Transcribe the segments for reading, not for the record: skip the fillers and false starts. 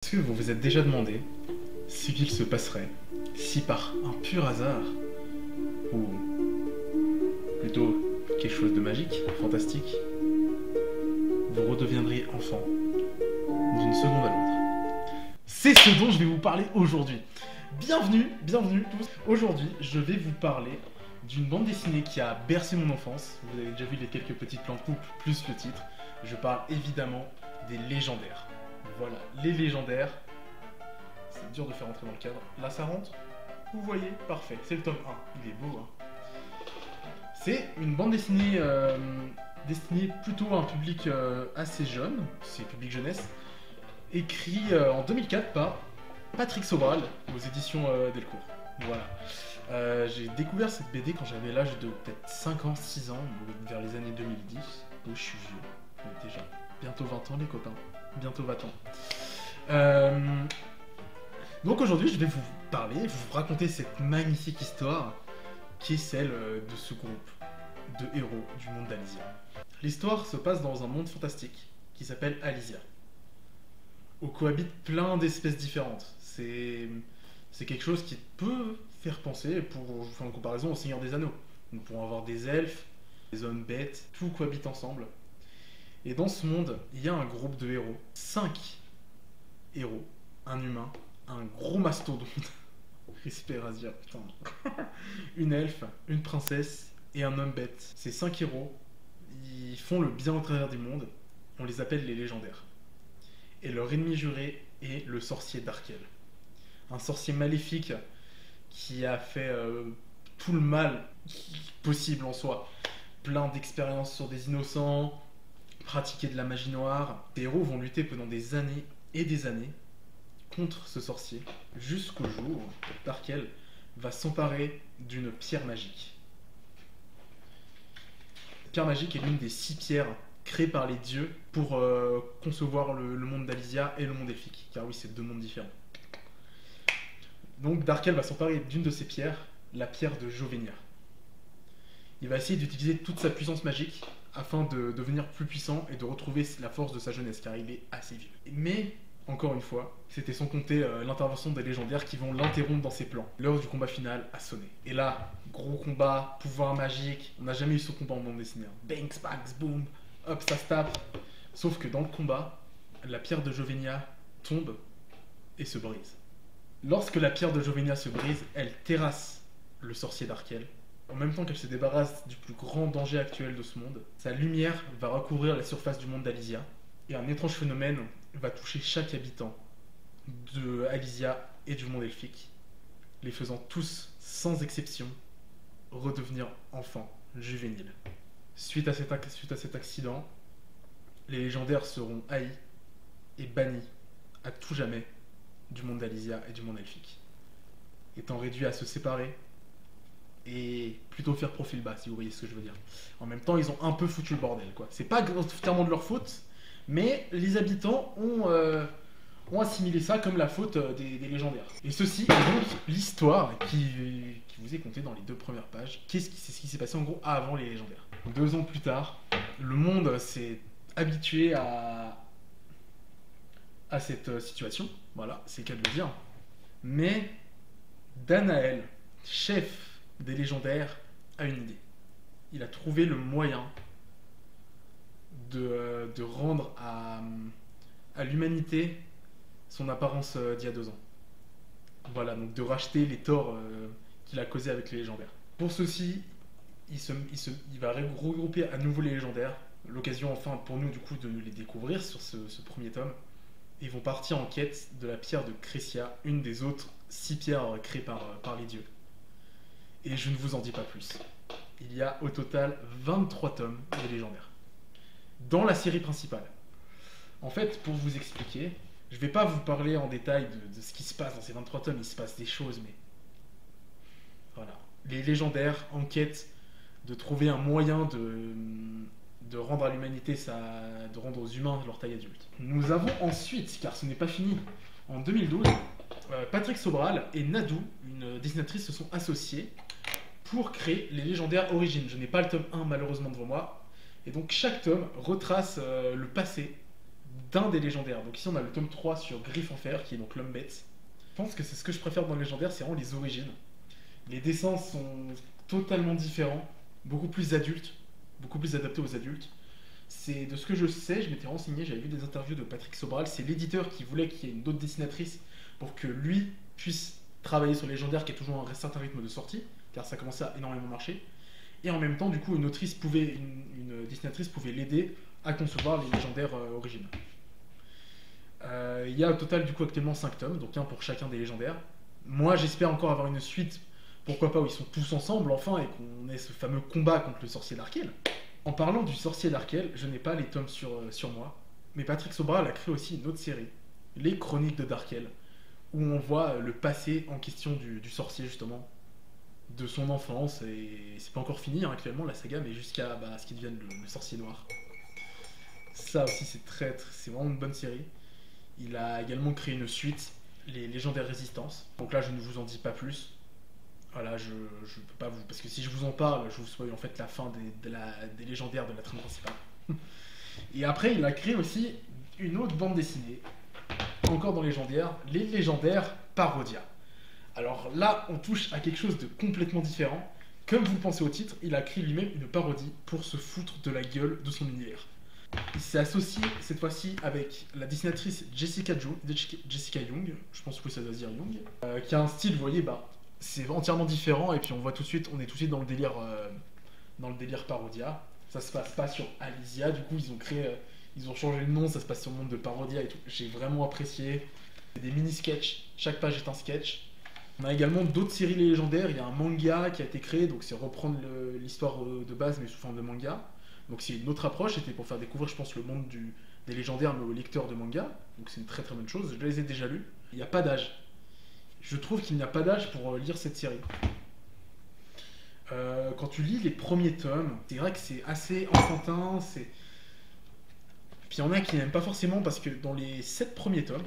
Est-ce que vous vous êtes déjà demandé ce qu'il se passerait si par un pur hasard, ou plutôt quelque chose de magique, fantastique, vous redeviendriez enfant d'une seconde à l'autre? C'est ce dont je vais vous parler aujourd'hui. Bienvenue tous. Aujourd'hui, je vais vous parler d'une bande dessinée qui a bercé mon enfance. Vous avez déjà vu les quelques petites plantes couples plus le titre. Je parle évidemment des légendaires. Voilà, les légendaires. C'est dur de faire rentrer dans le cadre. Là, ça rentre. Vous voyez, parfait. C'est le tome 1. Il est beau, hein. C'est une bande dessinée destinée plutôt à un public assez jeune. C'est public jeunesse. Écrit en 2004 par Patrick Sobral aux éditions Delcourt. Voilà. J'ai découvert cette BD quand j'avais l'âge de peut-être 5 ans, 6 ans, vers les années 2010. Oh, je suis vieux. Déjà. Bientôt 20 ans, les copains. Bientôt 20 ans. Donc aujourd'hui, je vais vous parler, vous raconter cette magnifique histoire qui est celle de ce groupe de héros du monde d'Alysia. L'histoire se passe dans un monde fantastique qui s'appelle Alysia, où cohabitent plein d'espèces différentes. C'est quelque chose qui peut faire penser, pour faire une comparaison, au Seigneur des Anneaux. Nous pourrons avoir des elfes, des hommes bêtes, tout cohabite ensemble. Et dans ce monde, il y a un groupe de héros. 5 héros, un humain, un gros mastodonte, respect Razia, putain, une elfe, une princesse et un homme bête. Ces 5 héros, ils font le bien au travers du monde. On les appelle les légendaires. Et leur ennemi juré est le sorcier Darkel. Un sorcier maléfique qui a fait tout le mal possible en soi. Plein d'expériences sur des innocents, pratiquer de la magie noire. Les héros vont lutter pendant des années et des années contre ce sorcier, jusqu'au jour où Darkel va s'emparer d'une pierre magique. La pierre magique est l'une des 6 pierres créées par les dieux pour concevoir le monde d'Alysia et le monde elfique, car oui, c'est 2 mondes différents. Donc Darkel va s'emparer d'une de ces pierres, la pierre de Jovenia. Il va essayer d'utiliser toute sa puissance magique afin de devenir plus puissant et de retrouver la force de sa jeunesse, car il est assez vieux. Mais encore une fois, c'était sans compter l'intervention des légendaires qui vont l'interrompre dans ses plans. L'heure du combat final a sonné. Et là, gros combat, pouvoir magique, on n'a jamais eu ce combat en bande dessinée. Banks, banks, boom, hop, ça se tape. Sauf que dans le combat, la pierre de Jovenia tombe et se brise. Lorsque la pierre de Jovenia se brise, elle terrasse le sorcier Darkel. En même temps qu'elle se débarrasse du plus grand danger actuel de ce monde, sa lumière va recouvrir la surface du monde d'Alysia. Et un étrange phénomène va toucher chaque habitant de Alysia et du monde elfique, les faisant tous, sans exception, redevenir enfants, juvéniles. Suite à cet accident, les légendaires seront haïs et bannis à tout jamais du monde d'Alysia et du monde elfique, étant réduits à se séparer et plutôt faire profil bas, si vous voyez ce que je veux dire. En même temps, ils ont un peu foutu le bordel, quoi. C'est pas entièrement de leur faute, mais les habitants ont assimilé ça comme la faute des légendaires. Et ceci est donc l'histoire qui vous est contée dans les 2 premières pages. C'est ce qui s'est passé en gros avant les légendaires. 2 ans plus tard, le monde s'est habitué à cette situation. Voilà, c'est le cas de le dire. Mais Danaël, chef des légendaires, a une idée. Il a trouvé le moyen de rendre à l'humanité son apparence d'il y a 2 ans. Voilà, donc de racheter les torts qu'il a causés avec les légendaires. Pour ceci, il va regrouper à nouveau les légendaires. L'occasion enfin pour nous du coup de les découvrir sur ce premier tome. Et ils vont partir en quête de la pierre de Crécia, une des autres 6 pierres créées par les dieux. Et je ne vous en dis pas plus. Il y a au total 23 tomes des légendaires dans la série principale. En fait, pour vous expliquer, je ne vais pas vous parler en détail de ce qui se passe dans ces 23 tomes, il se passe des choses, mais voilà. Les légendaires enquêtent de trouver un moyen de rendre à l'humanité, de rendre aux humains leur taille adulte. Nous avons ensuite, car ce n'est pas fini, en 2012, Patrick Sobral et Nadou, une dessinatrice, se sont associés pour créer les légendaires origines. Je n'ai pas le tome 1 malheureusement devant moi. Et donc chaque tome retrace le passé d'un des légendaires. Donc ici on a le tome 3 sur Griffe en Fer, qui est donc l'homme bête. Je pense que c'est ce que je préfère dans le légendaire, c'est vraiment les origines. Les dessins sont totalement différents, beaucoup plus adultes, beaucoup plus adaptés aux adultes. C'est de ce que je sais, je m'étais renseigné, j'avais vu des interviews de Patrick Sobral, c'est l'éditeur qui voulait qu'il y ait une autre dessinatrice pour que lui puisse travailler sur le légendaire qui a toujours un certain rythme de sortie, car ça commençait à énormément marcher. Et en même temps, du coup, une dessinatrice pouvait l'aider à concevoir les légendaires originaux. Il y a au total, du coup, actuellement 5 tomes, donc un pour chacun des légendaires. Moi, j'espère encore avoir une suite, pourquoi pas, où ils sont tous ensemble, enfin, et qu'on ait ce fameux combat contre le sorcier d'Arkel. En parlant du sorcier d'Arkel, je n'ai pas les tomes sur moi, mais Patrick Sobral a créé aussi une autre série, Les Chroniques de Darkel, où on voit le passé en question du sorcier, justement, de son enfance, et c'est pas encore fini hein, actuellement la saga, mais jusqu'à ce qu'il devienne le sorcier noir. Ça aussi c'est vraiment une bonne série. Il a également créé une suite, les légendaires résistances. Donc là je ne vous en dis pas plus. Voilà, je peux pas vous... Parce que si je vous en parle, je vous spoil en fait la fin des légendaires de la trame principale. Et après il a créé aussi une autre bande dessinée, encore dans légendaires, les légendaires Parodia. Alors là, on touche à quelque chose de complètement différent. Comme vous le pensez au titre, il a créé lui-même une parodie pour se foutre de la gueule de son univers. Il s'est associé cette fois-ci avec la dessinatrice Jessica Young, je pense que ça doit se dire Young, qui a un style, vous voyez, c'est entièrement différent, et puis on est tout de suite dans le délire parodia. Ça se passe pas sur Alizia, du coup ils ont changé le nom, ça se passe sur le monde de Parodia et tout. J'ai vraiment apprécié. C'est des mini-sketchs, chaque page est un sketch. On a également d'autres séries légendaires, il y a un manga qui a été créé, donc c'est reprendre l'histoire de base mais sous forme de manga. Donc c'est une autre approche, c'était pour faire découvrir je pense le monde des légendaires mais aux lecteurs de manga. Donc c'est une très très bonne chose, je les ai déjà lus. Il n'y a pas d'âge. Je trouve qu'il n'y a pas d'âge pour lire cette série. Quand tu lis les premiers tomes, c'est vrai que c'est assez enfantin, puis il y en a qui n'aiment pas forcément parce que dans les 7 premiers tomes,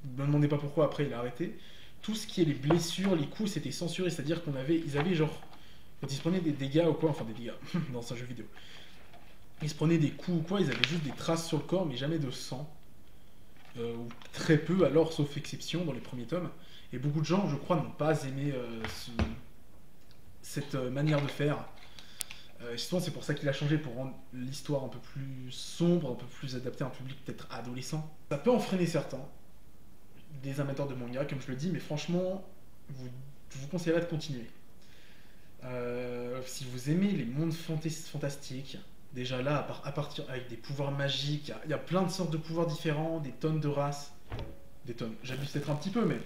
ne me demandez pas pourquoi après il a arrêté, tout ce qui est les blessures, les coups, c'était censuré, c'est-à-dire ils avaient genre, quand ils se prenaient des dégâts ou quoi, enfin des dégâts, dans un jeu vidéo, ils se prenaient des coups ou quoi, ils avaient juste des traces sur le corps, mais jamais de sang, ou très peu, alors sauf exception dans les premiers tomes, et beaucoup de gens, je crois, n'ont pas aimé cette manière de faire. Justement, c'est pour ça qu'il a changé, pour rendre l'histoire un peu plus sombre, un peu plus adaptée à un public peut-être adolescent. Ça peut en freiner certains, des amateurs de manga, comme je le dis, mais franchement, je vous conseillerais de continuer. Si vous aimez les mondes fantastiques, déjà là, à partir avec des pouvoirs magiques, il y a plein de sortes de pouvoirs différents, des tonnes de races. Des tonnes, j'abuse peut-être un petit peu, mais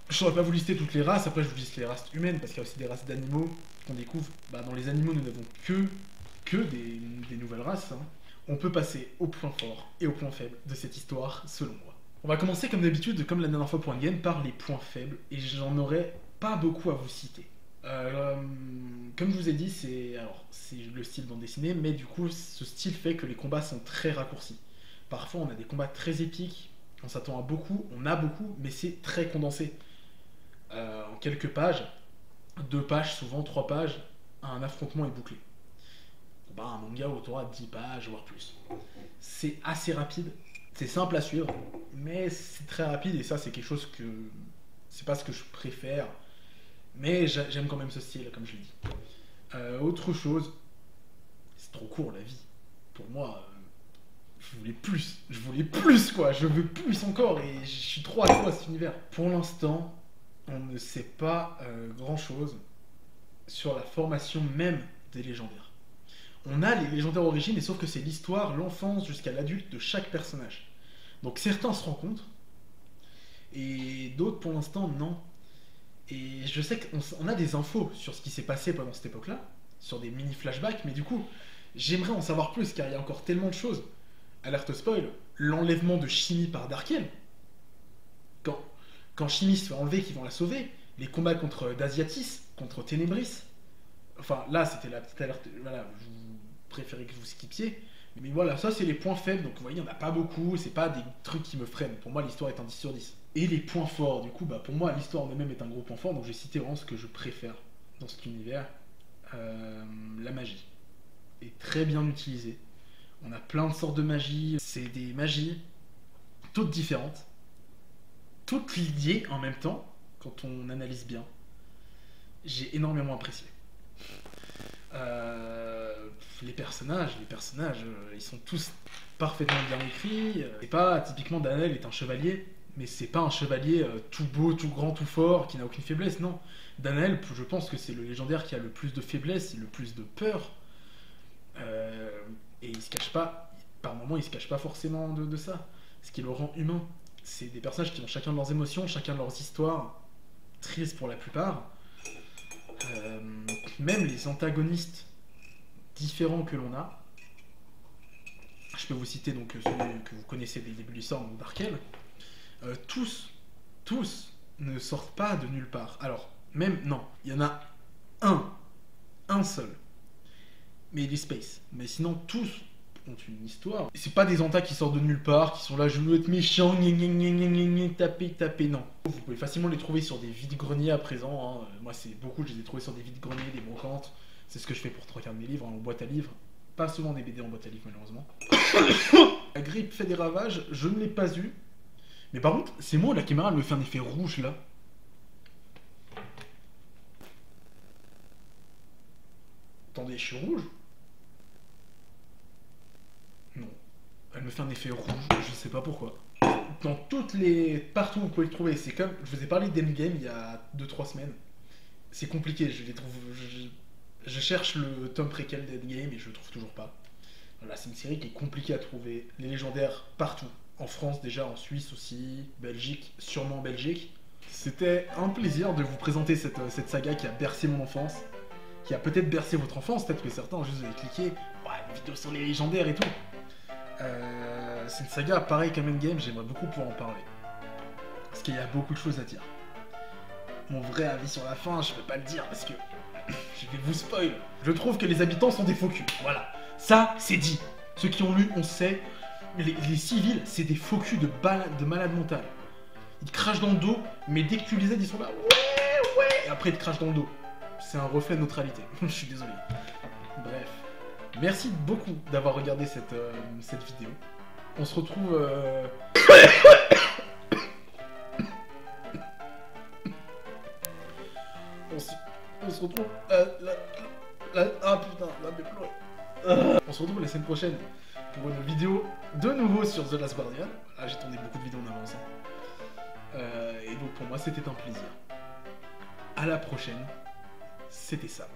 je saurais pas vous lister toutes les races. Après, je vous liste les races humaines, parce qu'il y a aussi des races d'animaux qu'on découvre. Dans les animaux, nous n'avons que des nouvelles races. Hein. On peut passer au point fort et au point faible de cette histoire, selon moi. On va commencer comme d'habitude, comme la dernière fois pour Endgame, par les points faibles, et j'en aurai pas beaucoup à vous citer. Comme je vous ai dit, c'est le style bande dessinée, mais du coup, ce style fait que les combats sont très raccourcis. Parfois, on a des combats très épiques, on s'attend à beaucoup, on a beaucoup, mais c'est très condensé. En quelques pages, 2 pages, souvent 3 pages, un affrontement est bouclé. Un manga où tu auras 10 pages, voire plus. C'est assez rapide, c'est simple à suivre, mais c'est très rapide, et ça, c'est quelque chose que... C'est pas ce que je préfère, mais j'aime quand même ce style, comme je l'ai dit. Autre chose, c'est trop court la vie. Pour moi, je voulais plus quoi, je veux plus encore, et je suis trop accro à cet univers. Pour l'instant, on ne sait pas grand chose sur la formation même des légendaires. On a les légendaires origines, et sauf que c'est l'histoire, l'enfance jusqu'à l'adulte de chaque personnage. Donc certains se rencontrent, et d'autres pour l'instant non. Et je sais qu'on a des infos sur ce qui s'est passé pendant cette époque-là, sur des mini flashbacks, mais du coup, j'aimerais en savoir plus, car il y a encore tellement de choses. Alerte spoil, l'enlèvement de Shimi par Darkel. Quand Shimi se fait enlever, qu'ils vont la sauver, les combats contre Dasiatis, contre Ténébris. Enfin, là, c'était la petite alerte. Voilà, je vous préférais que vous skipiez. Mais voilà, ça, c'est les points faibles. Donc, vous voyez, il n'y en a pas beaucoup. C'est pas des trucs qui me freinent. Pour moi, l'histoire est un 10 sur 10. Et les points forts, du coup, pour moi, l'histoire en elle-même est un gros point fort. Donc, j'ai cité vraiment ce que je préfère dans cet univers. La magie est très bien utilisée. On a plein de sortes de magie. C'est des magies toutes différentes, toutes liées en même temps, quand on analyse bien. J'ai énormément apprécié. Les personnages, ils sont tous parfaitement bien écrits. C'est pas typiquement Danael est un chevalier, mais c'est pas un chevalier tout beau, tout grand, tout fort, qui n'a aucune faiblesse, non. Danael, je pense que c'est le légendaire qui a le plus de faiblesse et le plus de peur. Et il se cache pas, par moments il se cache pas forcément de ça. Ce qui le rend humain. C'est des personnages qui ont chacun de leurs émotions, chacun de leurs histoires, tristes pour la plupart. Même les antagonistes différents que l'on a, je peux vous citer donc celui que vous connaissez dès le début de l'histoire, donc Darkel, tous ne sortent pas de nulle part. Alors, même, non, il y en a un seul, mais il est Space. Mais sinon, tous ont une histoire. C'est pas des antas qui sortent de nulle part, qui sont là, je veux être méchant, taper, non. Vous pouvez facilement les trouver sur des vides-greniers à présent. Hein. Moi, c'est beaucoup, je les ai trouvés sur des vides-greniers, des brocantes. C'est ce que je fais pour 3/4 de mes livres, hein, en boîte à livres. Pas souvent des BD en boîte à livres, malheureusement. La grippe fait des ravages, je ne l'ai pas eu. Mais par contre, c'est moi, la caméra elle me fait un effet rouge là. Attendez, je suis rouge? Non. Elle me fait un effet rouge, je sais pas pourquoi. Dans toutes les... Partout où vous pouvez le trouver, c'est comme... Je vous ai parlé d'Endgame il y a 2-3 semaines. C'est compliqué, je les trouve... Je cherche le tome préquel d'Endgame et je le trouve toujours pas. Voilà, c'est une série qui est compliquée à trouver. Les légendaires partout. En France déjà, en Suisse aussi, Belgique, sûrement en Belgique. C'était un plaisir de vous présenter cette saga qui a bercé mon enfance. Qui a peut-être bercé votre enfance, peut-être que certains ont juste cliqué. Ouais, une vidéo sur les légendaires et tout. C'est une saga pareil comme Endgame, j'aimerais beaucoup pouvoir en parler. Parce qu'il y a beaucoup de choses à dire. Mon vrai avis sur la fin, je peux pas le dire parce que je vais vous spoil. Je trouve que les habitants sont des faux culs. Voilà. Ça, c'est dit. Ceux qui ont lu, on sait. Les civils, c'est des faux culs de malades mentales. Ils te crachent dans le dos, mais dès que tu les aides, ils sont là. Ouais. Et après, ils te crachent dans le dos. C'est un reflet de notre réalité. Je suis désolé. Bref. Merci beaucoup d'avoir regardé cette vidéo. On se retrouve... On se retrouve... Ah putain, là, mais pleurer. On se retrouve la semaine prochaine pour une vidéo de nouveau sur The Last Guardian. Là, j'ai tourné beaucoup de vidéos en avance. Et donc pour moi, c'était un plaisir. À la prochaine. C'était Sam.